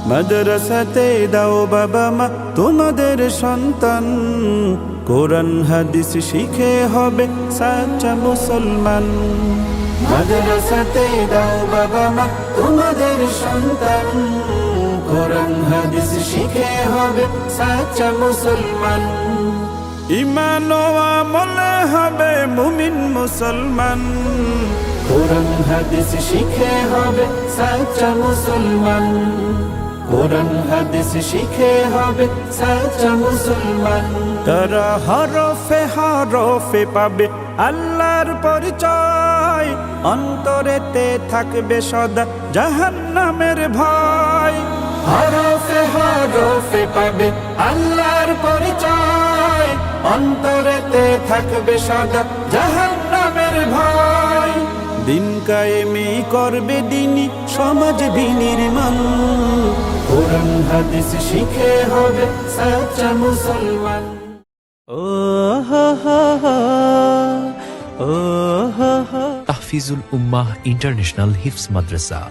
মাদ্রাসাতে দাও বাবা মা তোমাদের সন্তান, কোরআন হাদিস শিখে হবে সাচ্চা মুসলমান। মাদ্রাসাতে দাও বাবা মা তোমাদের সন্তান, কোরআন হাদিস শিখে হবে সাচ্চা মুসলমান। ঈমান ও আমলে হবে মুমিন মুসলমান, কোরআন হাদিস শিখে হবে সাচ্চা মুসলমান। কোরআন হাদিস শিখে হবে সাচ্চা মুসলমান। তারা হরফে হরফে পাবে আল্লাহর পরিচয়, অন্তরেতে থাকবে সদা জাহান্নামের ভয়। হরফে হরফে পাবে আল্লাহর পরিচয়, অন্তরেতে থাকবে সদা জাহান্নামের ভয়। দিন কায়েমি করবে দিনী সমাজ বিনির্মাণ, কোরআন হাদিস শিখে হবে সাচ্চা মুসলমান। তাহফিজুল উম্মাহ ইন্টারন্যাশনাল হিফজ মাদ্রাসা।